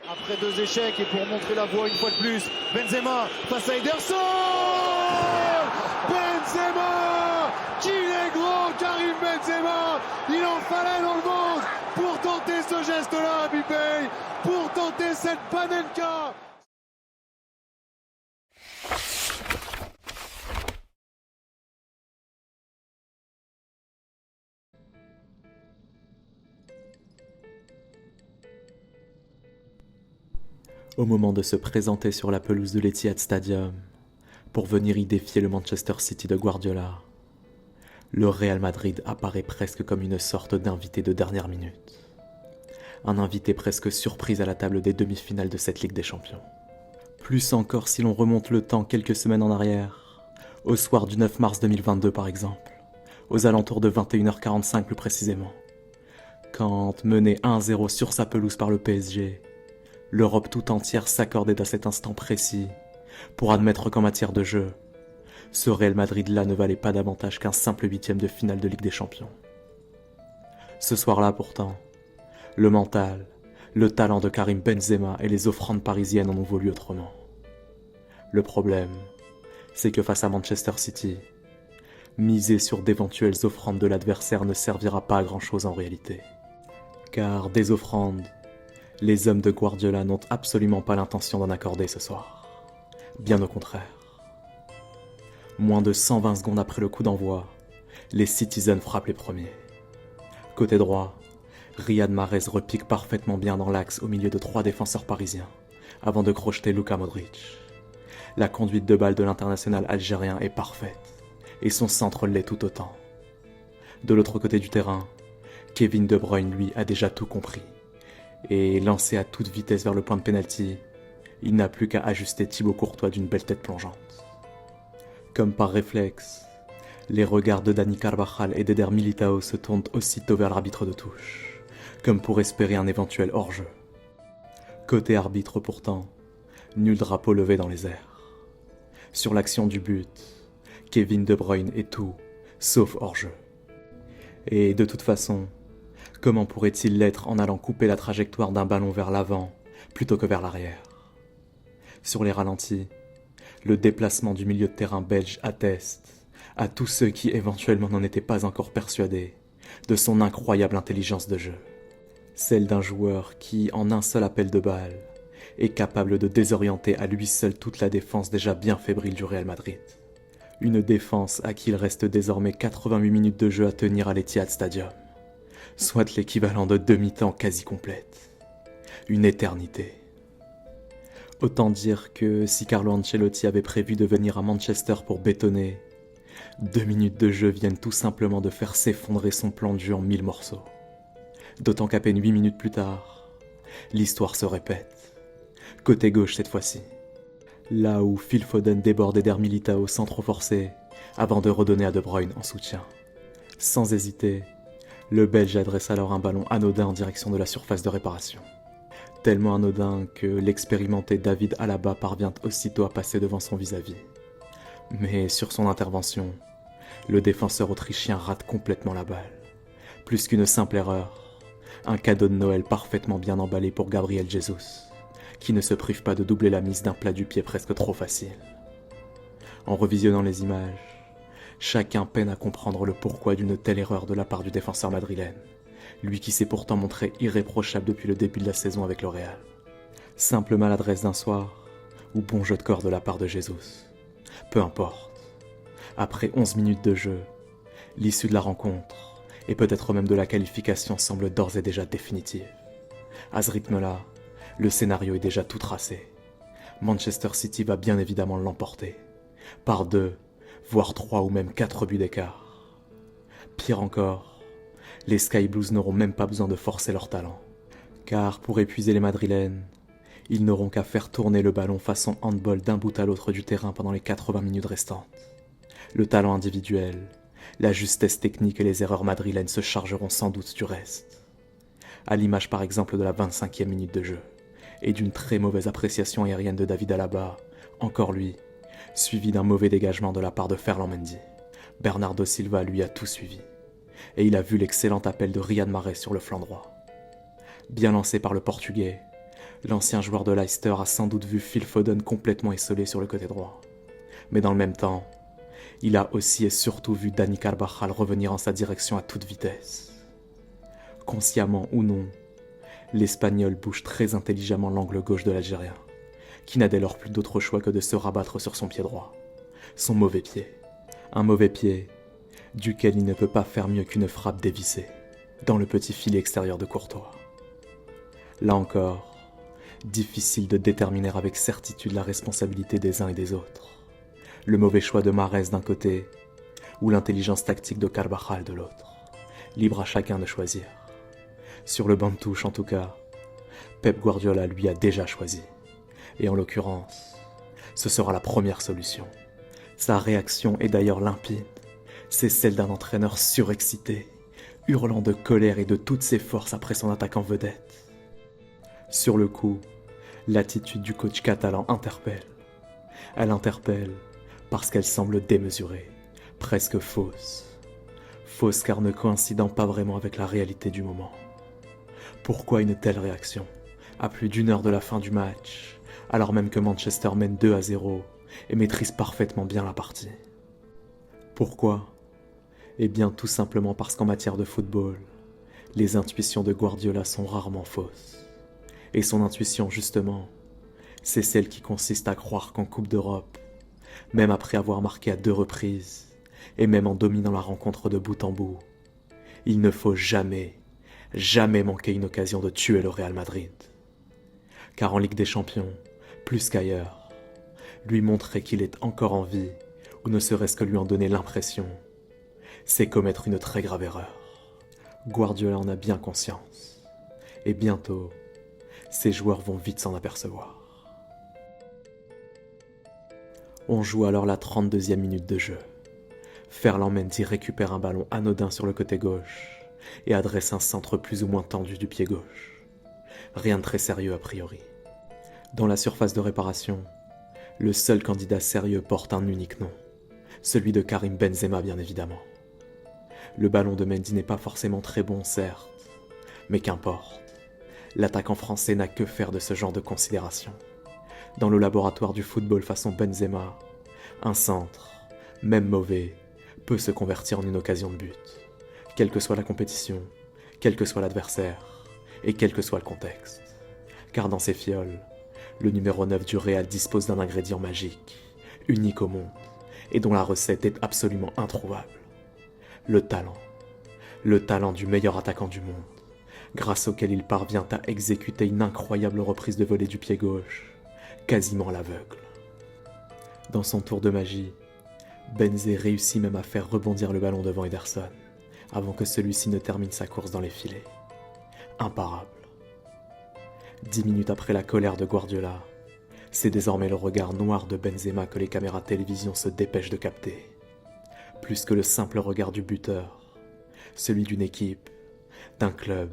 Après 2 échecs et pour montrer la voie une fois de plus, Benzema face à Ederson. Benzema, qu'il est gros, Karim Benzema. Il en fallait dans le monde pour tenter ce geste-là, Bipey, pour tenter cette panenka. Au moment de se présenter sur la pelouse de l'Etihad Stadium pour venir y défier le Manchester City de Guardiola, le Real Madrid apparaît presque comme une sorte d'invité de dernière minute. Un invité presque surprise à la table des demi-finales de cette Ligue des Champions. Plus encore si l'on remonte le temps quelques semaines en arrière, au soir du 9 mars 2022 par exemple, aux alentours de 21h45 plus précisément, quand mené 1-0 sur sa pelouse par le PSG, l'Europe tout entière s'accordait à cet instant précis pour admettre qu'en matière de jeu, ce Real Madrid-là ne valait pas davantage qu'un simple 8e de finale de Ligue des Champions. Ce soir-là pourtant, le mental, le talent de Karim Benzema et les offrandes parisiennes en ont voulu autrement. Le problème, c'est que face à Manchester City, miser sur d'éventuelles offrandes de l'adversaire ne servira pas à grand-chose en réalité. Car des offrandes, les hommes de Guardiola n'ont absolument pas l'intention d'en accorder ce soir. Bien au contraire. Moins de 120 secondes après le coup d'envoi, les Citizens frappent les premiers. Côté droit, Riyad Mahrez repique parfaitement bien dans l'axe au milieu de 3 défenseurs parisiens, avant de crocheter Luka Modric. La conduite de balle de l'international algérien est parfaite, et son centre l'est tout autant. De l'autre côté du terrain, Kevin De Bruyne lui a déjà tout compris. Et lancé à toute vitesse vers le point de pénalty, il n'a plus qu'à ajuster Thibaut Courtois d'une belle tête plongeante. Comme par réflexe, les regards de Dani Carvajal et d'Eder Militao se tournent aussitôt vers l'arbitre de touche, comme pour espérer un éventuel hors-jeu. Côté arbitre pourtant, nul drapeau levé dans les airs. Sur l'action du but, Kevin De Bruyne est tout, sauf hors-jeu. Et de toute façon, comment pourrait-il l'être en allant couper la trajectoire d'un ballon vers l'avant plutôt que vers l'arrière? Sur les ralentis, le déplacement du milieu de terrain belge atteste, à tous ceux qui éventuellement n'en étaient pas encore persuadés, de son incroyable intelligence de jeu. Celle d'un joueur qui, en un seul appel de balle, est capable de désorienter à lui seul toute la défense déjà bien fébrile du Real Madrid. Une défense à qui il reste désormais 88 minutes de jeu à tenir à l'Etihad Stadium, soit l'équivalent de demi-temps quasi complète. Une éternité. Autant dire que si Carlo Ancelotti avait prévu de venir à Manchester pour bétonner, 2 minutes de jeu viennent tout simplement de faire s'effondrer son plan de jeu en 1000 morceaux. D'autant qu'à peine 8 minutes plus tard, l'histoire se répète. Côté gauche cette fois-ci. Là où Phil Foden déborde Eder Militao sans trop forcer, avant de redonner à De Bruyne en soutien. Sans hésiter, le Belge adresse alors un ballon anodin en direction de la surface de réparation. Tellement anodin que l'expérimenté David Alaba parvient aussitôt à passer devant son vis-à-vis. Mais sur son intervention, le défenseur autrichien rate complètement la balle. Plus qu'une simple erreur, un cadeau de Noël parfaitement bien emballé pour Gabriel Jesus, qui ne se prive pas de doubler la mise d'un plat du pied presque trop facile. En revisionnant les images, chacun peine à comprendre le pourquoi d'une telle erreur de la part du défenseur madrilène, lui qui s'est pourtant montré irréprochable depuis le début de la saison avec le Real. Simple maladresse d'un soir, ou bon jeu de corps de la part de Jesus. Peu importe. Après 11 minutes de jeu, l'issue de la rencontre, et peut-être même de la qualification, semble d'ores et déjà définitive. À ce rythme-là, le scénario est déjà tout tracé. Manchester City va bien évidemment l'emporter. Par 2, voire 3 ou même 4 buts d'écart. Pire encore, les Sky Blues n'auront même pas besoin de forcer leur talent. Car pour épuiser les Madrilènes, ils n'auront qu'à faire tourner le ballon façon handball d'un bout à l'autre du terrain pendant les 80 minutes restantes. Le talent individuel, la justesse technique et les erreurs madrilènes se chargeront sans doute du reste. À l'image par exemple de la 25e minute de jeu, et d'une très mauvaise appréciation aérienne de David Alaba, encore lui, suivi d'un mauvais dégagement de la part de Ferland Mendy. Bernardo Silva lui a tout suivi, et il a vu l'excellent appel de Riyad Mahrez sur le flanc droit. Bien lancé par le Portugais, L'ancien joueur de Leicester a sans doute vu Phil Foden complètement esselé sur le côté droit. Mais dans le même temps, il a aussi et surtout vu Dani Carvajal revenir en sa direction à toute vitesse. Consciemment ou non, l'Espagnol bouge très intelligemment l'angle gauche de l'Algérien, qui n'a dès lors plus d'autre choix que de se rabattre sur son pied droit, son mauvais pied. Un mauvais pied duquel il ne peut pas faire mieux qu'une frappe dévissée, dans le petit filet extérieur de Courtois. Là encore, difficile de déterminer avec certitude la responsabilité des uns et des autres. Le mauvais choix de Mahrez d'un côté, ou l'intelligence tactique de Carvajal de l'autre. Libre à chacun de choisir. Sur le banc de touche en tout cas, Pep Guardiola lui a déjà choisi. Et en l'occurrence, ce sera la première solution. Sa réaction est d'ailleurs limpide. C'est celle d'un entraîneur surexcité, hurlant de colère et de toutes ses forces après son attaquant vedette. Sur le coup, l'attitude du coach catalan interpelle. Elle interpelle parce qu'elle semble démesurée, presque fausse. Fausse car ne coïncidant pas vraiment avec la réalité du moment. Pourquoi une telle réaction, à plus d'une heure de la fin du match, alors même que Manchester mène 2-0 et maîtrise parfaitement bien la partie? Pourquoi ? Eh bien tout simplement parce qu'en matière de football, les intuitions de Guardiola sont rarement fausses. Et son intuition, justement, c'est celle qui consiste à croire qu'en Coupe d'Europe, même après avoir marqué à 2 reprises, et même en dominant la rencontre de bout en bout, il ne faut jamais, jamais manquer une occasion de tuer le Real Madrid. Car en Ligue des Champions, plus qu'ailleurs, lui montrer qu'il est encore en vie, ou ne serait-ce que lui en donner l'impression, c'est commettre une très grave erreur. Guardiola en a bien conscience. Et bientôt, ses joueurs vont vite s'en apercevoir. On joue alors la 32e minute de jeu. Ferland Mendy récupère un ballon anodin sur le côté gauche et adresse un centre plus ou moins tendu du pied gauche. Rien de très sérieux a priori. Dans la surface de réparation, le seul candidat sérieux porte un unique nom, celui de Karim Benzema bien évidemment. Le ballon de Mendy n'est pas forcément très bon certes, mais qu'importe. L'attaquant français n'a que faire de ce genre de considération. Dans le laboratoire du football façon Benzema, un centre, même mauvais, peut se convertir en une occasion de but, quelle que soit la compétition, quel que soit l'adversaire, et quel que soit le contexte. Car dans ces fioles, le numéro 9 du Real dispose d'un ingrédient magique, unique au monde, et dont la recette est absolument introuvable. Le talent du meilleur attaquant du monde, grâce auquel il parvient à exécuter une incroyable reprise de volée du pied gauche, quasiment à l'aveugle. Dans son tour de magie, Benzé réussit même à faire rebondir le ballon devant Ederson, avant que celui-ci ne termine sa course dans les filets. Imparable. 10 minutes après la colère de Guardiola, c'est désormais le regard noir de Benzema que les caméras télévision se dépêchent de capter. Plus que le simple regard du buteur, celui d'une équipe, d'un club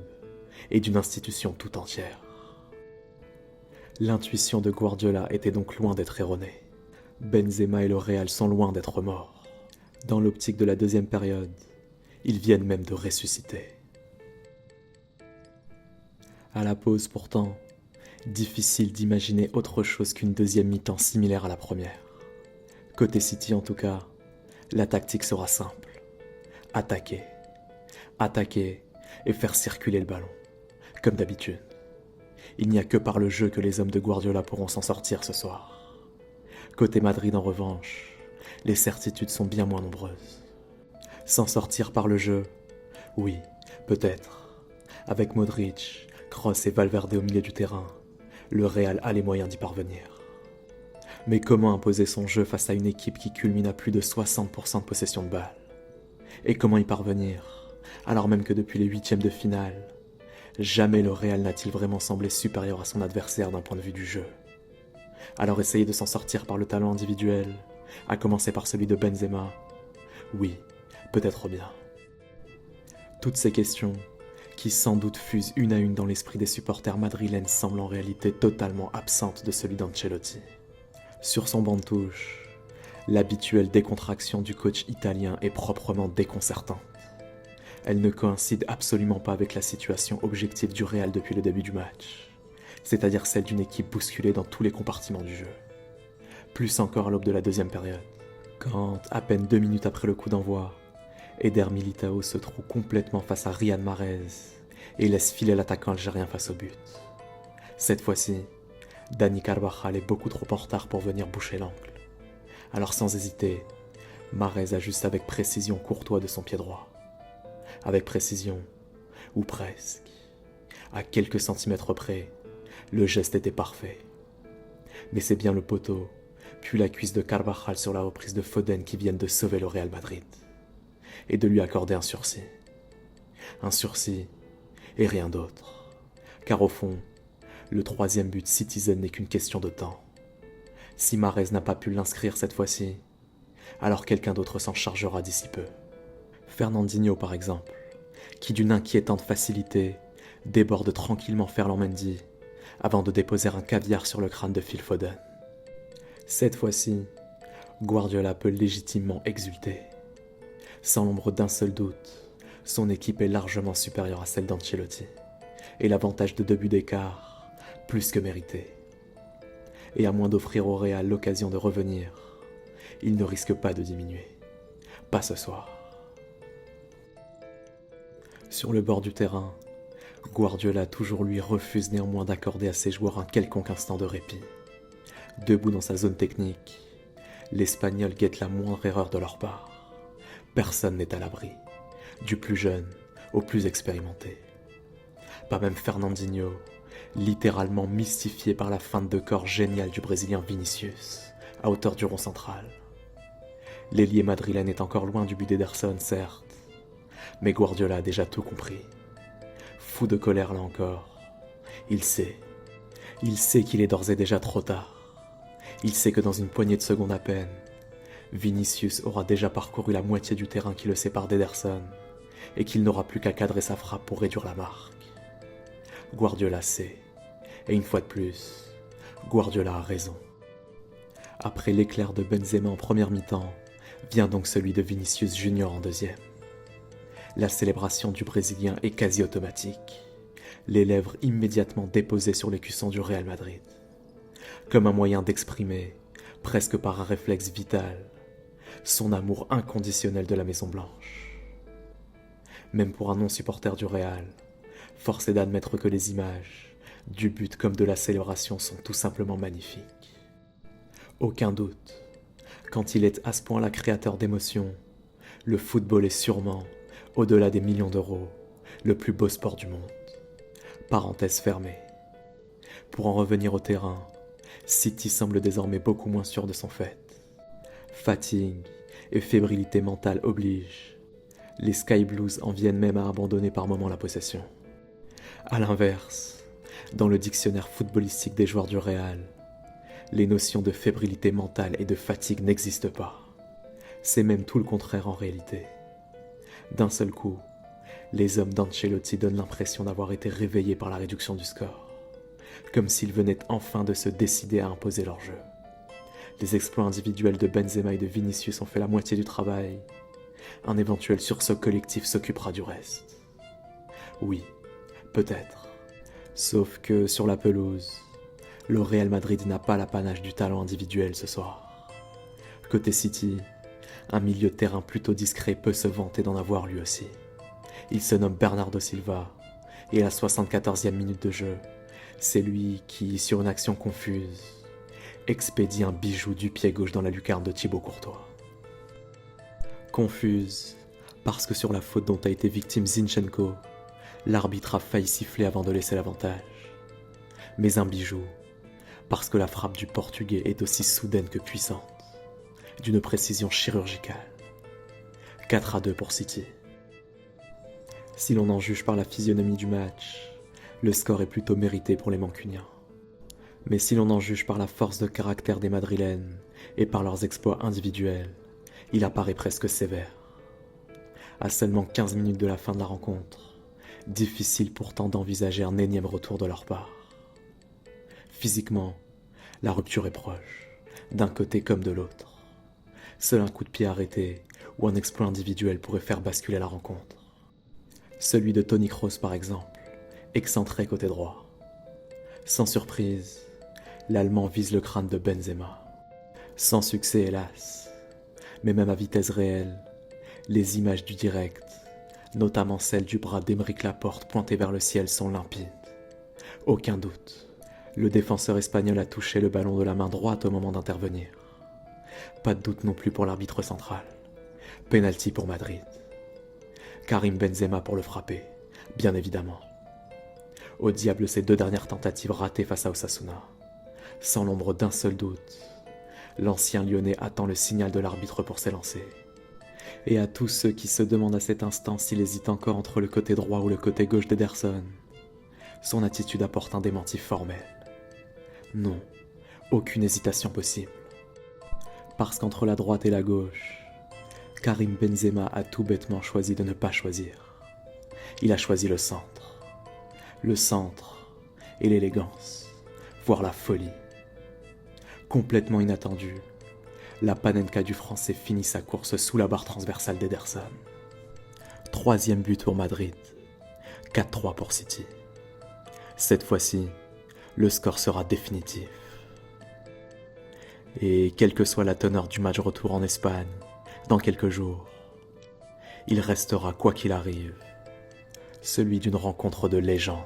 et d'une institution tout entière. L'intuition de Guardiola était donc loin d'être erronée. Benzema et le Real sont loin d'être morts. Dans l'optique de la deuxième période, ils viennent même de ressusciter. À la pause pourtant, difficile d'imaginer autre chose qu'une deuxième mi-temps similaire à la première. Côté City en tout cas, la tactique sera simple. Attaquer et faire circuler le ballon, comme d'habitude. Il n'y a que par le jeu que les hommes de Guardiola pourront s'en sortir ce soir. Côté Madrid en revanche, les certitudes sont bien moins nombreuses. S'en sortir par le jeu, oui, peut-être. Avec Modric, Kroos et Valverde au milieu du terrain, le Real a les moyens d'y parvenir. Mais comment imposer son jeu face à une équipe qui culmine à plus de 60% de possession de balle? Et comment y parvenir, alors même que depuis les 8e de finale, jamais le Real n'a-t-il vraiment semblé supérieur à son adversaire d'un point de vue du jeu? Alors essayer de s'en sortir par le talent individuel, à commencer par celui de Benzema, oui, peut-être bien. Toutes ces questions, qui sans doute fusent une à une dans l'esprit des supporters madrilènes, semblent en réalité totalement absentes de celui d'Ancelotti. Sur son banc de touche, l'habituelle décontraction du coach italien est proprement déconcertante. Elle ne coïncide absolument pas avec la situation objective du Real depuis le début du match. c'est-à-dire celle d'une équipe bousculée dans tous les compartiments du jeu. Plus encore à l'aube de la deuxième période, quand, à peine 2 minutes après le coup d'envoi, Eder Militao se trouve complètement face à Riyad Mahrez et laisse filer l'attaquant algérien face au but. Cette fois-ci, Dani Carvajal est beaucoup trop en retard pour venir boucher l'angle. Alors sans hésiter, Mahrez ajuste avec précision Courtois de son pied droit. Avec précision, ou presque. À quelques centimètres près, le geste était parfait. Mais c'est bien le poteau, puis la cuisse de Carvajal sur la reprise de Foden qui viennent de sauver le Real Madrid. Et de lui accorder un sursis. Un sursis et rien d'autre. Car au fond, le troisième but Citizen n'est qu'une question de temps. Si Mahrez n'a pas pu l'inscrire cette fois-ci, alors quelqu'un d'autre s'en chargera d'ici peu. Fernandinho par exemple, qui d'une inquiétante facilité déborde tranquillement Ferland Mendy avant de déposer un caviar sur le crâne de Phil Foden. Cette fois-ci, Guardiola peut légitimement exulter. Sans l'ombre d'un seul doute, son équipe est largement supérieure à celle d'Ancelotti, et l'avantage de 2 buts d'écart, plus que mérité. Et à moins d'offrir au Real l'occasion de revenir, il ne risque pas de diminuer. Pas ce soir. Sur le bord du terrain, Guardiola toujours lui refuse néanmoins d'accorder à ses joueurs un quelconque instant de répit. Debout dans sa zone technique, l'Espagnol guette la moindre erreur de leur part. Personne n'est à l'abri, du plus jeune au plus expérimenté. Pas même Fernandinho, littéralement mystifié par la feinte de corps géniale du Brésilien Vinicius, à hauteur du rond central. L'ailier madrilène est encore loin du but d'Ederson, certes, mais Guardiola a déjà tout compris. Fou de colère là encore, il sait qu'il est d'ores et déjà trop tard. Il sait que dans une poignée de secondes à peine, Vinicius aura déjà parcouru la moitié du terrain qui le sépare d'Ederson et qu'il n'aura plus qu'à cadrer sa frappe pour réduire la marque. Guardiola sait, et une fois de plus, Guardiola a raison. Après l'éclair de Benzema en première mi-temps, vient donc celui de Vinicius Junior en deuxième. La célébration du Brésilien est quasi automatique, les lèvres immédiatement déposées sur l'écusson du Real Madrid, comme un moyen d'exprimer, presque par un réflexe vital, son amour inconditionnel de la Maison Blanche. Même pour un non-supporter du Real, force est d'admettre que les images, du but comme de la célébration, sont tout simplement magnifiques. Aucun doute, quand il est à ce point-là créateur d'émotions, le football est sûrement, au-delà des millions d'euros, le plus beau sport du monde. Parenthèse fermée. Pour en revenir au terrain, City semble désormais beaucoup moins sûr de son fait. Fatigue et fébrilité mentale obligent. Les Sky Blues en viennent même à abandonner par moments la possession. A l'inverse, dans le dictionnaire footballistique des joueurs du Real, les notions de fébrilité mentale et de fatigue n'existent pas. C'est même tout le contraire en réalité. D'un seul coup, les hommes d'Ancelotti donnent l'impression d'avoir été réveillés par la réduction du score, comme s'ils venaient enfin de se décider à imposer leur jeu. Les exploits individuels de Benzema et de Vinicius ont fait la moitié du travail. Un éventuel sursaut collectif s'occupera du reste. Oui, peut-être. Sauf que sur la pelouse, le Real Madrid n'a pas l'apanage du talent individuel ce soir. Côté City, un milieu de terrain plutôt discret peut se vanter d'en avoir lui aussi. Il se nomme Bernardo Silva, et à la 74e minute de jeu, c'est lui qui, sur une action confuse, expédie un bijou du pied gauche dans la lucarne de Thibaut Courtois. Confuse, parce que sur la faute dont a été victime Zinchenko, l'arbitre a failli siffler avant de laisser l'avantage. Mais un bijou, parce que la frappe du Portugais est aussi soudaine que puissante, d'une précision chirurgicale. 4-2 pour City. Si l'on en juge par la physionomie du match, le score est plutôt mérité pour les Mancuniens. Mais si l'on en juge par la force de caractère des Madrilènes et par leurs exploits individuels, il apparaît presque sévère. À seulement 15 minutes de la fin de la rencontre, difficile pourtant d'envisager un énième retour de leur part. Physiquement, la rupture est proche, d'un côté comme de l'autre. Seul un coup de pied arrêté ou un exploit individuel pourrait faire basculer la rencontre. Celui de Toni Kroos par exemple, excentré côté droit. Sans surprise, l'Allemand vise le crâne de Benzema. Sans succès, hélas, mais même à vitesse réelle, les images du direct, notamment celles du bras d'Aymeric Laporte pointées vers le ciel, sont limpides. Aucun doute, le défenseur espagnol a touché le ballon de la main droite au moment d'intervenir. Pas de doute non plus pour l'arbitre central. Penalty pour Madrid. Karim Benzema pour le frapper, bien évidemment. Au diable ces 2 dernières tentatives ratées face à Osasuna. Sans l'ombre d'un seul doute, l'ancien Lyonnais attend le signal de l'arbitre pour s'élancer. Et à tous ceux qui se demandent à cet instant s'il hésite encore entre le côté droit ou le côté gauche d'Ederson, son attitude apporte un démenti formel. Non, aucune hésitation possible. Parce qu'entre la droite et la gauche, Karim Benzema a tout bêtement choisi de ne pas choisir. Il a choisi le centre. Le centre et l'élégance, voire la folie. Complètement inattendu, la Panenka du Français finit sa course sous la barre transversale d'Ederson. 3e but pour Madrid, 4-3 pour City. Cette fois-ci, le score sera définitif. Et quelle que soit la teneur du match retour en Espagne, dans quelques jours, il restera, quoi qu'il arrive, celui d'une rencontre de légende.